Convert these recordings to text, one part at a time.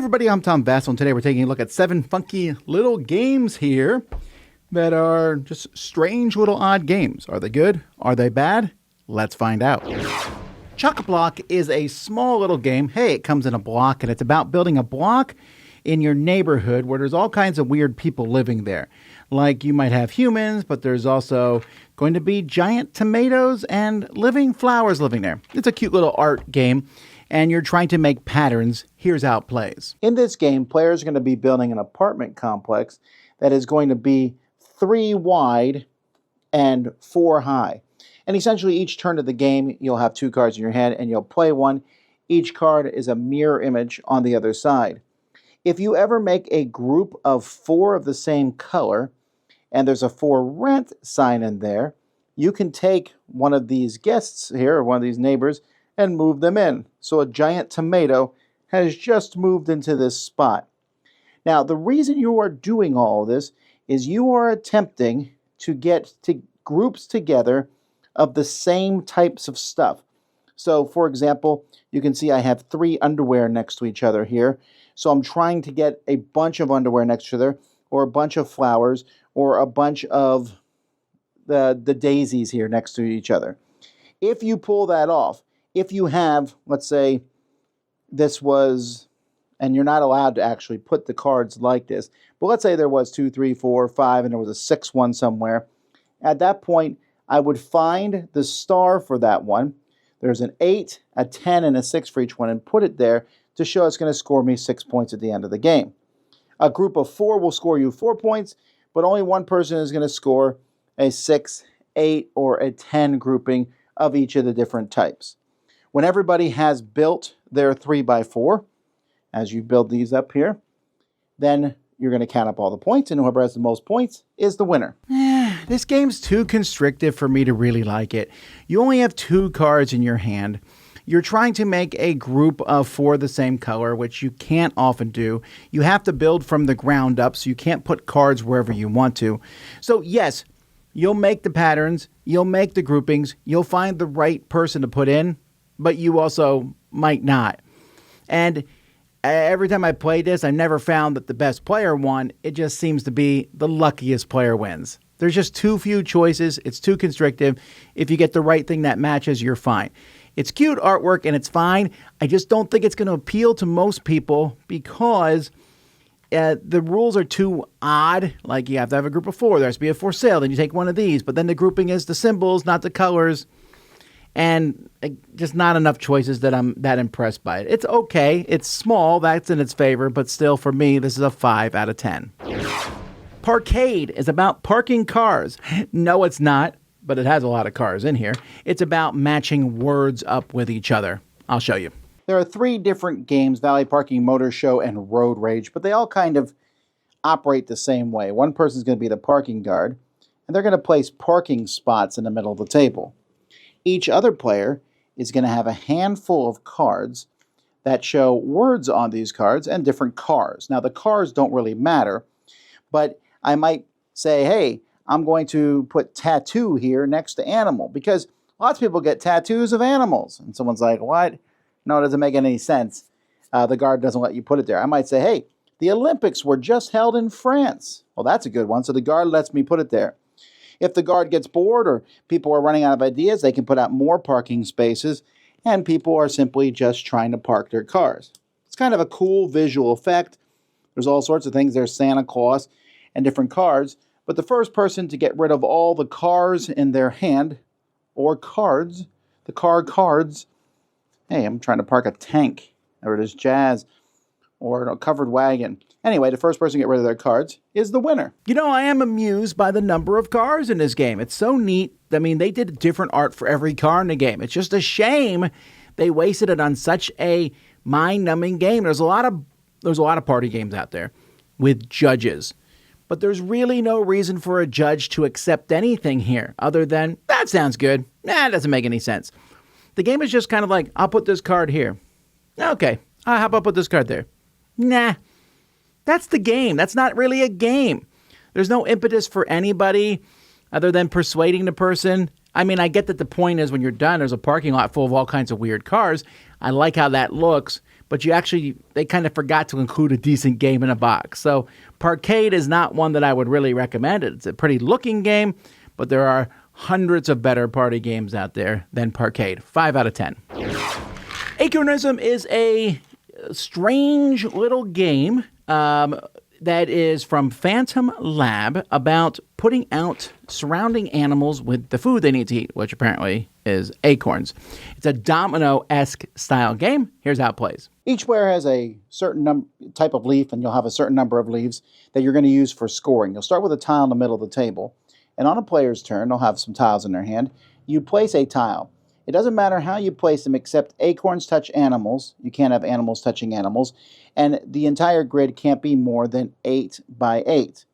everybody, I'm Tom Vasel, and today we're taking a look at 7 funky little games here that are just strange little odd games. Are they good? Are they bad? Let's find out. Chock-A-Block is a small little game. Hey, it comes in a block, and it's about building a block in your neighborhood where there's all kinds of weird people living there. Like you might have humans, but there's also going to be giant tomatoes and living flowers living there. It's a cute little art game, and you're trying to make patterns. Here's how it plays. In this game, players are going to be building an apartment complex that is going to be 3 wide and 4 high. And essentially each turn of the game, you'll have 2 cards in your hand and you'll play one. Each card is a mirror image on the other side. If you ever make a group of 4 of the same color, and there's a for rent sign in there, you can take one of these guests here, or one of these neighbors, and move them in. So a giant tomato has just moved into this spot. Now, the reason you are doing all of this is you are attempting to get groups together of the same types of stuff. So, for example, you can see I have 3 underwear next to each other here. So I'm trying to get a bunch of underwear next to each other, or a bunch of flowers, or a bunch of the daisies here next to each other. If you pull that off, if you have, let's say, this was, and you're not allowed to actually put the cards like this, but let's say there was 2, 3, 4, 5, and there was a 6th one somewhere. At that point, I would find the star for that one. There's an 8, a 10, and a 6 for each one, and put it there to show it's going to score me 6 points at the end of the game. A group of 4 will score you 4 points, but only one person is going to score a 6, 8, or a 10 grouping of each of the different types. When everybody has built their 3x4, as you build these up here, then you're going to count up all the points, and whoever has the most points is the winner. This game's too constrictive for me to really like it. You only have 2 cards in your hand. You're trying to make a group of 4 the same color, which you can't often do. You have to build from the ground up, so you can't put cards wherever you want to. So yes, you'll make the patterns, you'll make the groupings, you'll find the right person to put in, but you also might not. And every time I played this, I never found that the best player won. It just seems to be the luckiest player wins. There's just too few choices. It's too constrictive. If you get the right thing that matches, you're fine. It's cute artwork and it's fine. I just don't think it's going to appeal to most people because the rules are too odd. Like you have to have a group of 4. There has to be a for sale. Then you take one of these. But then the grouping is the symbols, not the colors. And just not enough choices that I'm that impressed by it. It's okay. It's small. That's in its favor. But still, for me, this is a 5 out of 10. Parkade is about parking cars. No, it's not. But it has a lot of cars in here. It's about matching words up with each other. I'll show you. There are 3 different games, Valley Parking, Motor Show, and Road Rage, but they all kind of operate the same way. One person's going to be the parking guard, and they're going to place parking spots in the middle of the table. Each other player is going to have a handful of cards that show words on these cards and different cars. Now, the cars don't really matter, but I might say, hey, I'm going to put tattoo here next to animal because lots of people get tattoos of animals. And someone's like, what? No, it doesn't make any sense. The guard doesn't let you put it there. I might say, hey, the Olympics were just held in France. Well, that's a good one. So the guard lets me put it there. If the guard gets bored or people are running out of ideas, they can put out more parking spaces and people are simply just trying to park their cars. It's kind of a cool visual effect. There's all sorts of things. There's Santa Claus and different cars. But the first person to get rid of all the cars in their hand, or cards, the cards, hey, I'm trying to park a tank, or it is jazz, or a covered wagon. Anyway, the first person to get rid of their cards is the winner. You know, I am amused by the number of cars in this game. It's so neat. I mean, they did different art for every car in the game. It's just a shame they wasted it on such a mind-numbing game. There's a lot of party games out there with judges. But there's really no reason for a judge to accept anything here other than, that sounds good. Nah, it doesn't make any sense. The game is just kind of like, I'll put this card here. Okay, how about put this card there? Nah, that's the game. That's not really a game. There's no impetus for anybody other than persuading the person. I mean, I get that the point is when you're done, there's a parking lot full of all kinds of weird cars. I like how that looks, but they kind of forgot to include a decent game in a box. So Parkade is not one that I would really recommend. It's a pretty looking game, but there are hundreds of better party games out there than Parkade. 5 out of 10. Acornism is a strange little game that is from Phantom Lab about putting out surrounding animals with the food they need to eat, which apparently is acorns. It's a domino-esque style game. Here's how it plays. Each player has a certain type of leaf, and you'll have a certain number of leaves that you're going to use for scoring. You'll start with a tile in the middle of the table, and on a player's turn, they'll have some tiles in their hand. You place a tile. It doesn't matter how you place them, except acorns touch animals. You can't have animals touching animals. And the entire grid can't be more than 8 by 8.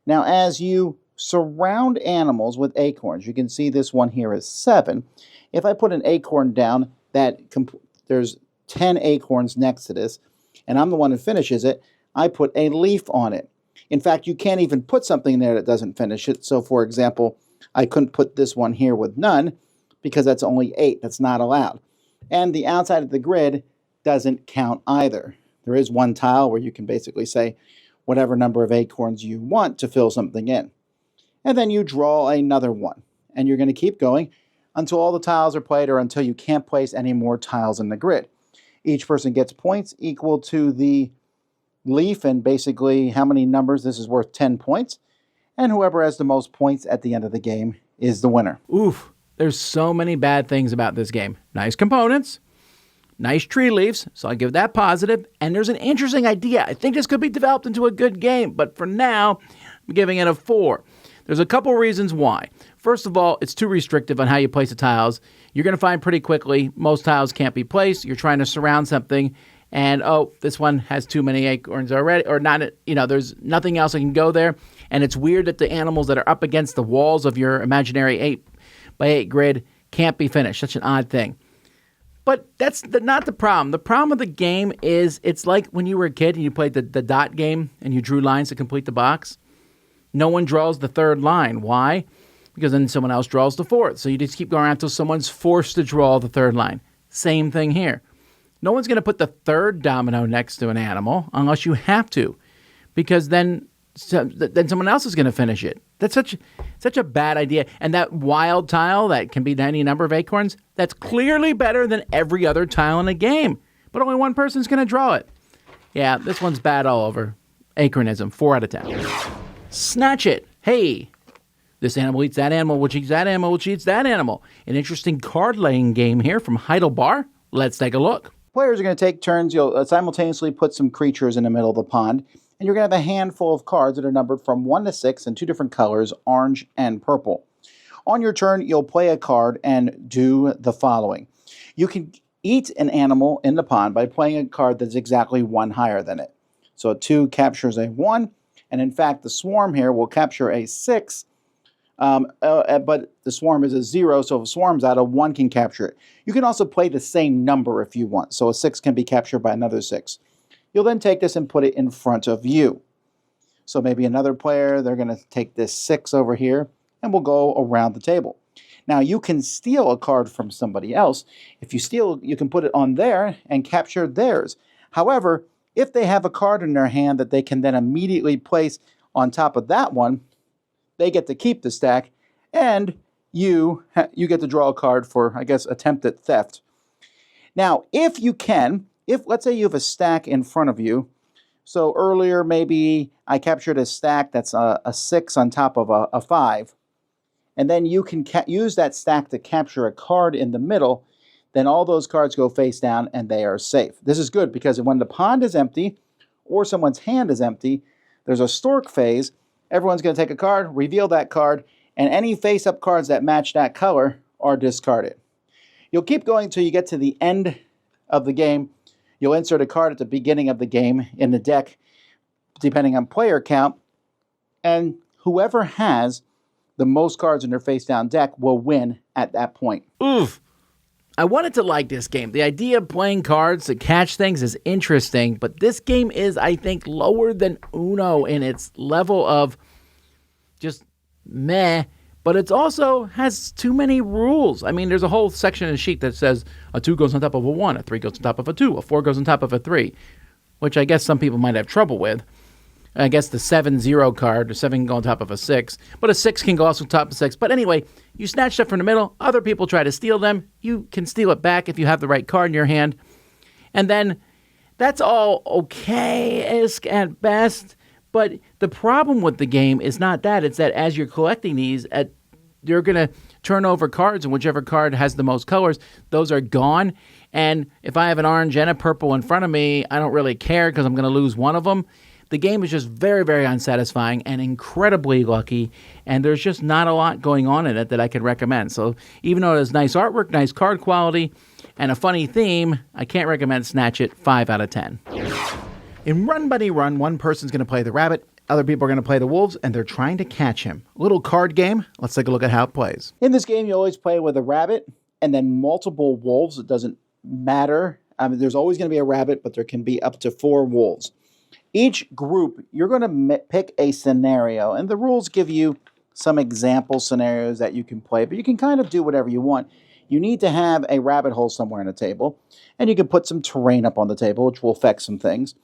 Now, as you surround animals with acorns, you can see this one here is 7. If I put an acorn down, there's 10 acorns next to this, and I'm the one who finishes it, I put a leaf on it. In fact, you can't even put something there that doesn't finish it. So, for example, I couldn't put this one here with none, because that's only 8. That's not allowed. And the outside of the grid doesn't count either. There is one tile where you can basically say whatever number of acorns you want to fill something in. And then you draw another one. And you're going to keep going until all the tiles are played or until you can't place any more tiles in the grid. Each person gets points equal to the leaf and basically how many numbers. This is worth 10 points. And whoever has the most points at the end of the game is the winner. Oof. There's so many bad things about this game. Nice components, nice tree leaves, so I give that positive. And there's an interesting idea. I think this could be developed into a good game, but for now, I'm giving it a 4. There's a couple reasons why. First of all, it's too restrictive on how you place the tiles. You're going to find pretty quickly most tiles can't be placed. You're trying to surround something, and this one has too many acorns already, or not. There's nothing else that can go there. And it's weird that the animals that are up against the walls of your imaginary 8 by 8 grid can't be finished. Such an odd thing. But that's not the problem. The problem with the game is it's like when you were a kid and you played the dot game and you drew lines to complete the box. No one draws the third line. Why? Because then someone else draws the fourth. So you just keep going around until someone's forced to draw the third line. Same thing here. No one's going to put the third domino next to an animal unless you have to, because then someone else is going to finish it. That's such a bad idea. And that wild tile that can be any number of acorns, that's clearly better than every other tile in a game. But only one person's going to draw it. Yeah, this one's bad all over. Acornism, 4 out of 10. Snatch It. Hey, this animal eats that animal, which eats that animal, which eats that animal. An interesting card-laying game here from Heidelbar. Let's take a look. Players are going to take turns. You'll simultaneously put some creatures in the middle of the pond. And you're going to have a handful of cards that are numbered from 1 to 6 in 2 different colors, orange and purple. On your turn, you'll play a card and do the following. You can eat an animal in the pond by playing a card that's exactly 1 higher than it. So a 2 captures a 1, and in fact, the swarm here will capture a 6, but the swarm is a 0, so if a swarm's out, a 1 can capture it. You can also play the same number if you want, so a 6 can be captured by another 6. You'll then take this and put it in front of you. So maybe another player, they're going to take this 6 over here, and we'll go around the table. Now, you can steal a card from somebody else. If you steal, you can put it on there and capture theirs. However, if they have a card in their hand that they can then immediately place on top of that one, they get to keep the stack, and you get to draw a card for, I guess, attempted theft. Now, if you can, let's say you have a stack in front of you, so earlier maybe I captured a stack that's a 6 on top of a 5, and then you can use that stack to capture a card in the middle, then all those cards go face down and they are safe. This is good because when the pond is empty or someone's hand is empty, there's a stork phase. Everyone's going to take a card, reveal that card, and any face-up cards that match that color are discarded. You'll keep going until you get to the end of the game. You'll insert a card at the beginning of the game in the deck, depending on player count, and whoever has the most cards in their face-down deck will win at that point. Oof. I wanted to like this game. The idea of playing cards to catch things is interesting, but this game is, I think, lower than Uno in its level of just meh, but it also has too many rules. I mean, there's a whole section in the sheet that says a 2 goes on top of a 1, a 3 goes on top of a 2, a 4 goes on top of a 3, which I guess some people might have trouble with. I guess the 7-0 card, the 7 can go on top of a 6, but a 6 can go also on top of 6. But anyway, you snatch stuff from the middle. Other people try to steal them. You can steal it back if you have the right card in your hand. And then that's all okay-ish at best. But the problem with the game is not that. It's that as you're collecting these, you're going to turn over cards, and whichever card has the most colors, those are gone. And if I have an orange and a purple in front of me, I don't really care because I'm going to lose one of them. The game is just very, very unsatisfying and incredibly lucky, and there's just not a lot going on in it that I could recommend. So even though it has nice artwork, nice card quality, and a funny theme, I can't recommend Snatch It 5 out of 10. In Run Bunny Run, one person's going to play the rabbit, other people are going to play the wolves, and they're trying to catch him. A little card game. Let's take a look at how it plays. In this game, you always play with a rabbit and then multiple wolves. It doesn't matter. There's always going to be a rabbit, but there can be up to 4 wolves. Each group, you're going to pick a scenario, and the rules give you some example scenarios that you can play, but you can kind of do whatever you want. You need to have a rabbit hole somewhere on the table, and you can put some terrain up on the table, which will affect some things.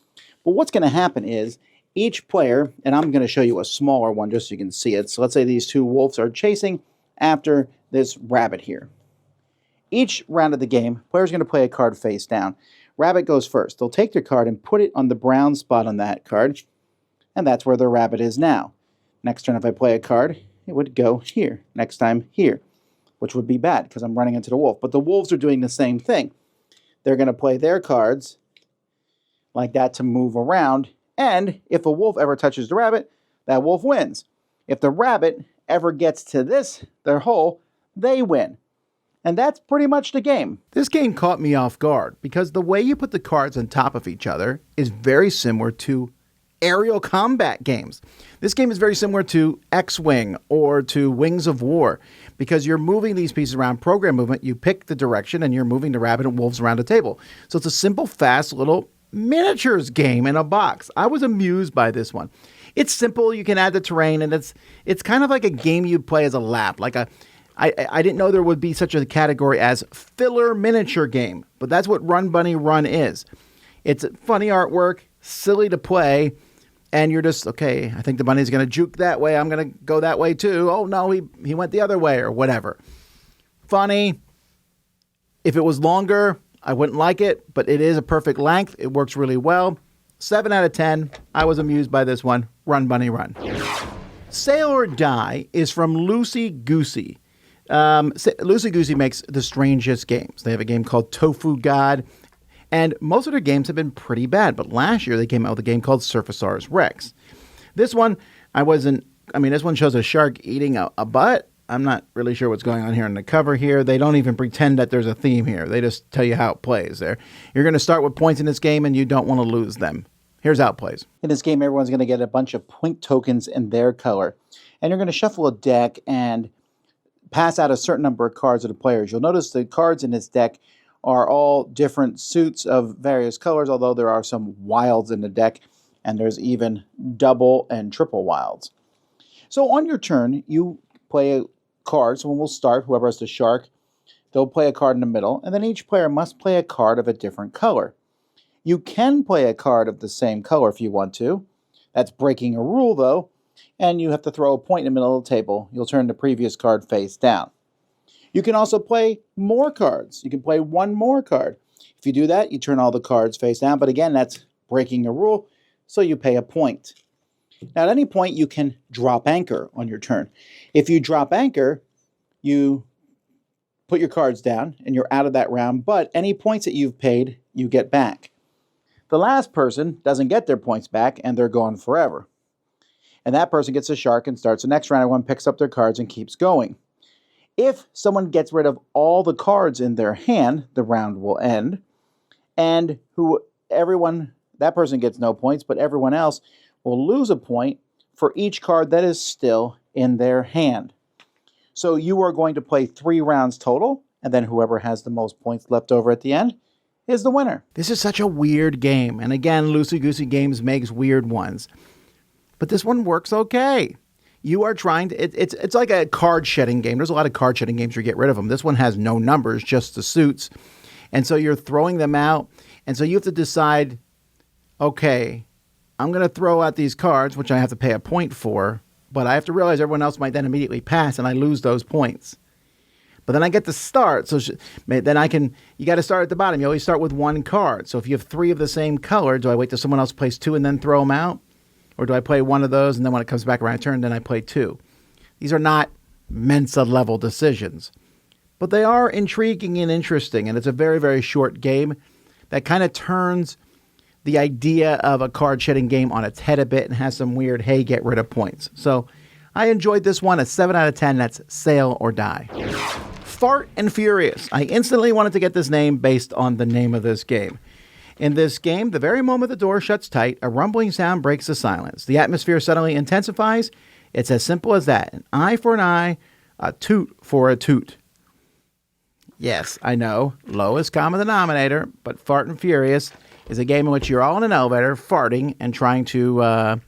But what's going to happen is each player, and I'm going to show you a smaller one just so you can see it. So let's say these 2 wolves are chasing after this rabbit here. Each round of the game, player's going to play a card face down. Rabbit goes first. They'll take their card and put it on the brown spot on that card, and that's where the rabbit is now. Next turn, if I play a card, it would go here. Next time, here, which would be bad because I'm running into the wolf. But the wolves are doing the same thing. They're going to play their cards like that to move around, and if a wolf ever touches the rabbit, that wolf wins. If the rabbit ever gets to their hole, they win. And that's pretty much the game. This game caught me off guard because the way you put the cards on top of each other is very similar to aerial combat games. This game is very similar to X-Wing or to Wings of War because you're moving these pieces around, program movement, you pick the direction and you're moving the rabbit and wolves around the table. So it's a simple, fast little miniatures game in a box. I was amused by this one. It's simple, you can add the terrain, and it's kind of like a game you'd play as a lap, I didn't know there would be such a category as filler miniature game, but that's what Run Bunny Run is. It's funny artwork, silly to play, and you're just, okay, I think the bunny's going to juke that way. I'm going to go that way too. Oh, no, he went the other way or whatever. Funny. If it was longer, I wouldn't like it, but it is a perfect length. It works really well. 7 out of 10. I was amused by this one. Run Bunny Run. Sail or Die is from Loosey Goosey. Loosey Goosey makes the strangest games. They have a game called Tofu God, and most of their games have been pretty bad, but last year they came out with a game called Surfasaurus Rex. This one, this one shows a shark eating a butt. I'm not really sure what's going on here on the cover here. They don't even pretend that there's a theme here. They just tell you how it plays there. You're going to start with points in this game, and you don't want to lose them. Here's how it plays. In this game, everyone's going to get a bunch of point tokens in their color, and you're going to shuffle a deck and pass out a certain number of cards to the players. You'll notice the cards in this deck are all different suits of various colors, although there are some wilds in the deck, and there's even double and triple wilds. So on your turn, you play a card. So when we'll start, whoever has the shark, they'll play a card in the middle, and then each player must play a card of a different color. You can play a card of the same color if you want to. That's breaking a rule, though, and you have to throw a point in the middle of the table. You'll turn the previous card face down. You can also play more cards. You can play one more card. If you do that, you turn all the cards face down, but again, that's breaking a rule, so you pay a point. Now, at any point, you can drop anchor on your turn. If you drop anchor, you put your cards down, and you're out of that round, but any points that you've paid, you get back. The last person doesn't get their points back, and they're gone forever. And that person gets a shark and starts the next round. Everyone picks up their cards and keeps going. If someone gets rid of all the cards in their hand, the round will end. And that person gets no points, but everyone else will lose a point for each card that is still in their hand. So you are going to play 3 rounds total, and then whoever has the most points left over at the end is the winner. This is such a weird game. And again, Loosey Goosey Games makes weird ones. But this one works okay. you are trying to, it's like a card shedding game. There's a lot of card shedding games where you get rid of them. This one has no numbers, just the suits. And so you're throwing them out. And so you have to decide, okay, I'm going to throw out these cards, which I have to pay a point for, but I have to realize everyone else might then immediately pass and I lose those points. But then I get to start. So then you got to start at the bottom. You always start with one card. So if you have 3 of the same color, do I wait till someone else plays 2 and then throw them out? Or do I play one of those and then when it comes back around my turn, then I play 2? These are not Mensa level decisions, but they are intriguing and interesting. And it's a very, very short game that kind of turns the idea of a card shedding game on its head a bit and has some weird, hey, get rid of points. So I enjoyed this one. A 7 out of 10. That's Sail or Die. Fart and Furious. I instantly wanted to get this name based on the name of this game. In this game, the very moment the door shuts tight, a rumbling sound breaks the silence. The atmosphere suddenly intensifies. It's as simple as that. An eye for an eye, a toot for a toot. Yes, I know, lowest common denominator, but Fart and Furious is a game in which you're all in an elevator farting and trying to,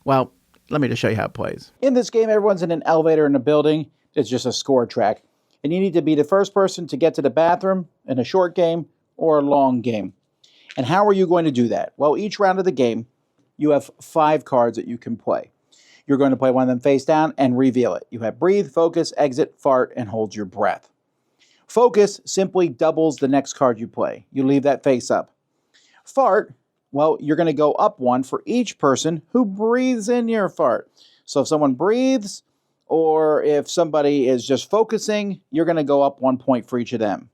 well, let me just show you how it plays. In this game, everyone's in an elevator in a building. It's just a score track. And you need to be the first person to get to the bathroom in a short game or a long game. And how are you going to do that? Well, each round of the game, you have 5 cards that you can play. You're going to play one of them face down and reveal it. You have breathe, focus, exit, fart, and hold your breath. Focus simply doubles the next card you play. You leave that face up. Fart, well, you're going to go up 1 for each person who breathes in your fart. So if someone breathes, or if somebody is just focusing, you're going to go up 1 point for each of them.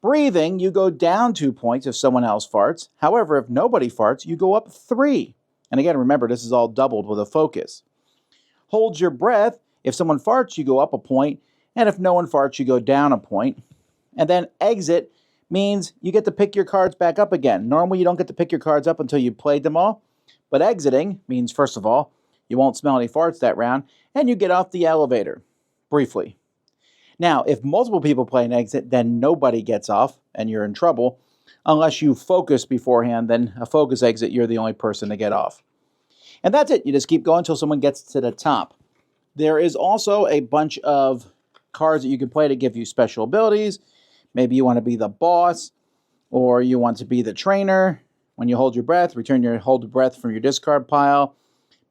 Breathing, you go down 2 points if someone else farts. However, if nobody farts, you go up 3. And again, remember, this is all doubled with a focus. Hold your breath. If someone farts, you go up 1 point. And if no one farts, you go down 1 point. And then exit means you get to pick your cards back up again. Normally, you don't get to pick your cards up until you've played them all. But exiting means, first of all, you won't smell any farts that round, and you get off the elevator, briefly. Now, if multiple people play an exit, then nobody gets off, and you're in trouble. Unless you focus beforehand, then a focus exit, you're the only person to get off. And that's it. You just keep going until someone gets to the top. There is also a bunch of cards that you can play to give you special abilities. Maybe you want to be the boss, or you want to be the trainer. When you hold your breath, return your hold breath from your discard pile.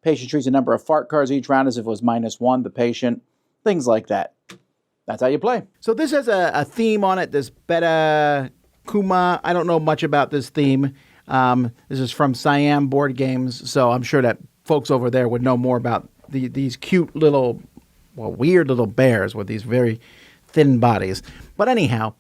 Patient treats a number of fart cards each round as if it was -1, the patient. Things like that. That's how you play. So this has a theme on it, this Beta Kuma. I don't know much about this theme. This is from Siam Board Games, so I'm sure that folks over there would know more about these cute little, well, weird little bears with these very thin bodies. But anyhow,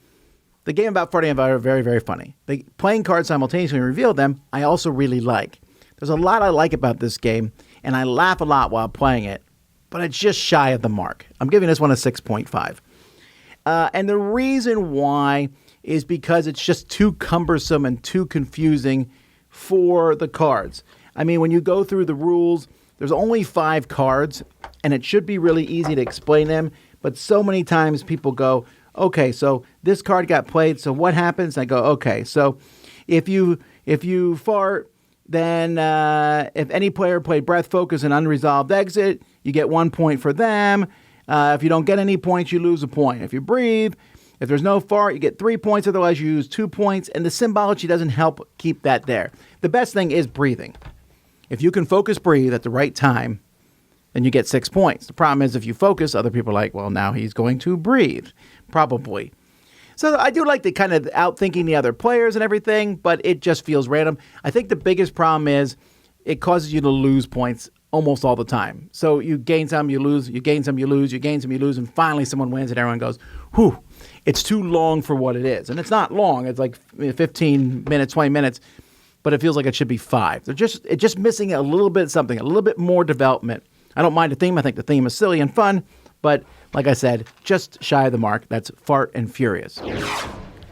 the game about farting are very, very funny. Playing cards simultaneously and reveal them, I also really like. There's a lot I like about this game, and I laugh a lot while playing it, but it's just shy of the mark. I'm giving this one a 6.5. And the reason why is because it's just too cumbersome and too confusing for the cards. I mean, when you go through the rules, there's only 5 cards, and it should be really easy to explain them, but so many times people go, okay, so this card got played, so what happens? I go, okay, so if you fart, then if any player played breath, focus, and unresolved exit, you get 1 point for them. If you don't get any points, you lose a point. If you breathe, if there's no fart, you get 3 points. Otherwise, you lose 2 points. And the symbology doesn't help keep that there. The best thing is breathing. If you can focus breathe at the right time, then you get 6 points. The problem is if you focus, other people are like, well, now he's going to breathe, probably. So I do like the kind of outthinking the other players and everything, but it just feels random. I think the biggest problem is it causes you to lose points almost all the time. So you gain some, you lose, you gain some, you lose, you gain some, you lose, and finally someone wins and everyone goes, whew, it's too long for what it is. And it's not long. It's like 15 minutes, 20 minutes, but it feels like it should be 5. It's just missing a little bit of something, a little bit more development. I don't mind the theme. I think the theme is silly and fun, but like I said, just shy of the mark. That's Fart and Furious.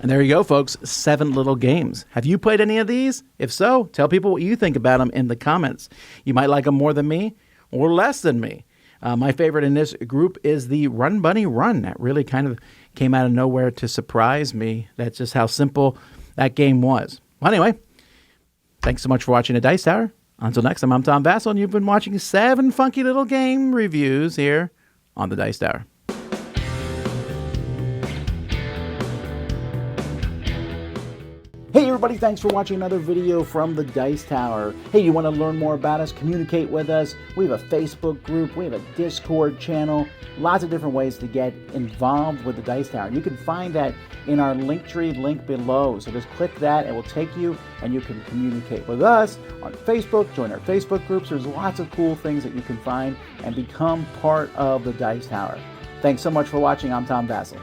And there you go, folks. 7 little games. Have you played any of these? If so, tell people what you think about them in the comments. You might like them more than me or less than me. My favorite in this group is the Run Bunny Run. That really kind of came out of nowhere to surprise me. That's just how simple that game was. Well, anyway, thanks so much for watching the Dice Tower. Until next time, I'm Tom Vasel, and you've been watching 7 funky little game reviews here on the Dice Tower. Hey everybody, thanks for watching another video from the Dice Tower. Hey, you want to learn more about us, communicate with us? We have a Facebook group, we have a Discord channel, lots of different ways to get involved with the Dice Tower. You can find that in our Linktree link below. So just click that, it will take you and you can communicate with us on Facebook, join our Facebook groups. There's lots of cool things that you can find and become part of the Dice Tower. Thanks so much for watching. I'm Tom Vasel.